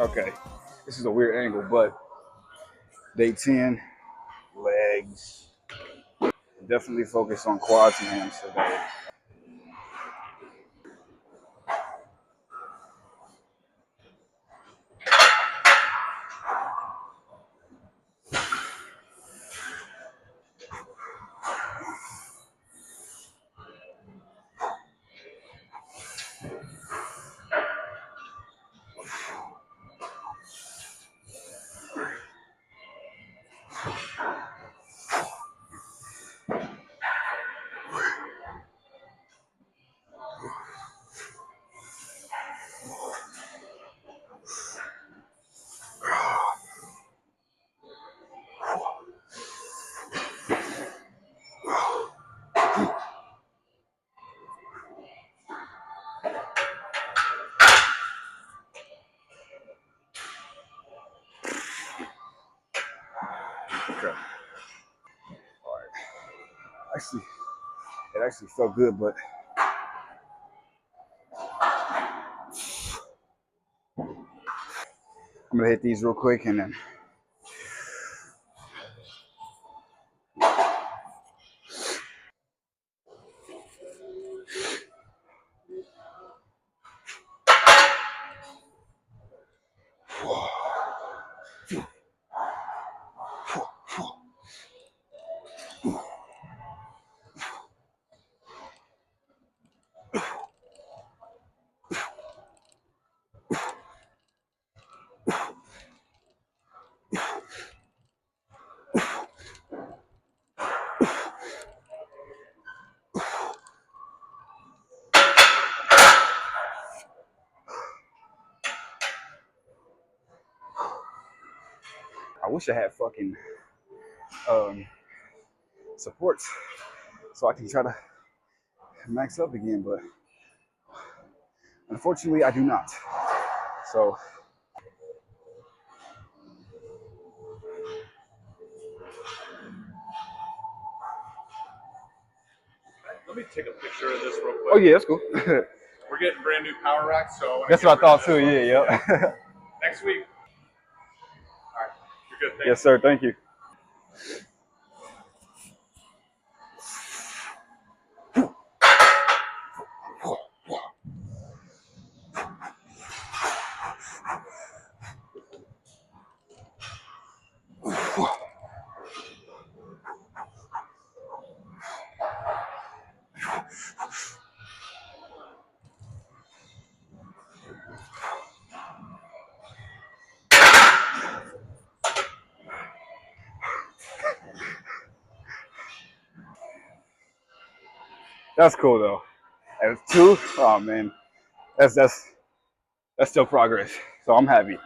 Okay, this is a weird angle, but day 10, legs. Definitely focus on quads and hams today. Okay. All right. Actually, it actually felt good, but I'm gonna hit these real quick and then. I wish I had fucking um, supports so I can try to max up again, but unfortunately I do not. So Let me take a picture of this real quick. oh yeah, that's cool. We're getting brand new power racks, so That's what I thought too. Yeah, yep. Next week. All right, you're good. Thank Yes, sir. Thank you. That's cool though. And two, oh man, that's still progress. So I'm happy.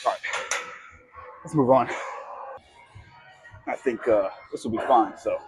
All right, let's move on. I think this will be fine. So.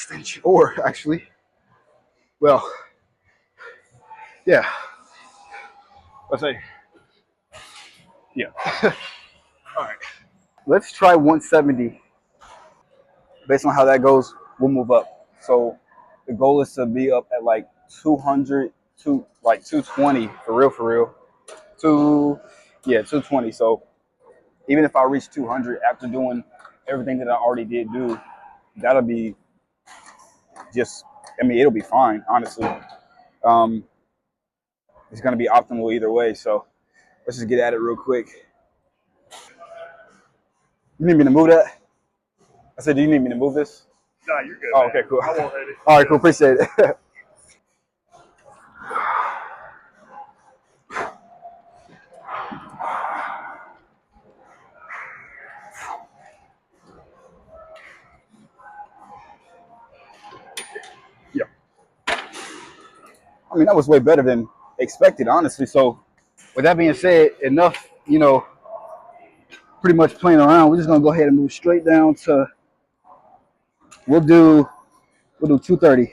extension, or actually, well, yeah, let's say, yeah. All right, let's try 170. Based on how that goes, we'll move up. So the goal is to be up at like 200 to like 220 for real. Yeah, 220. So even if I reach 200 after doing everything that I already did do, that'll be just, I mean, it'll be fine, honestly. Um, it's going to be optimal either way. So let's just get at it real quick. You need me to move that? I said, do you need me to move this? Nah, you're good, Oh, man. okay, cool. I won't hurt it. All right, cool. Appreciate it. Yeah. I mean, that was way better than expected, honestly. So with that being said, enough, pretty much playing around. We're just gonna go ahead and move straight down to we'll do 230.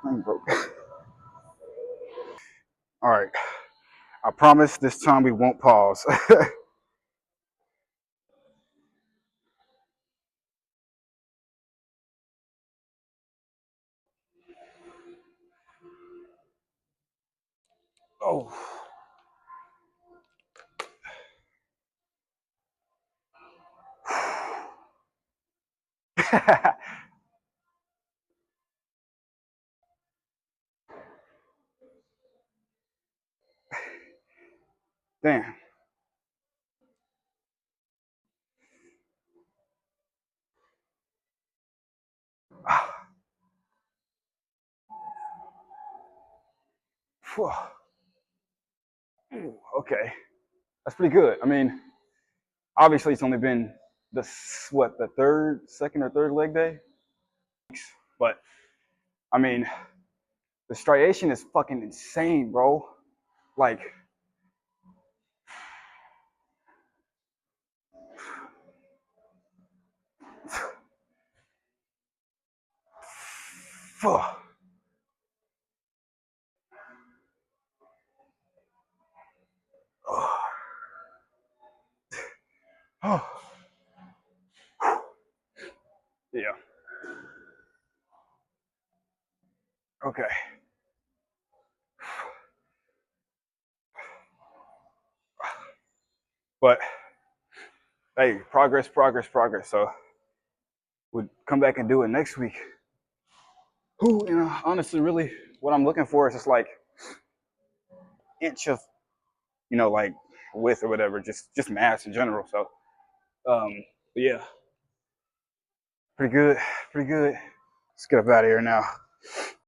I'm broke. All right. I promise this time we won't pause. Oh. Damn. Phew. Okay. That's pretty good. I mean, obviously it's only been the second or third leg day, but I mean, the striation is fucking insane, bro. Like, Oh. Oh. Yeah. Okay. But hey, progress, progress, progress. So we'll come back and do it next week. Who, honestly, really, what I'm looking for is just like inch of, like width or whatever, just mass in general. So, yeah, pretty good, pretty good. Let's get up out of here now.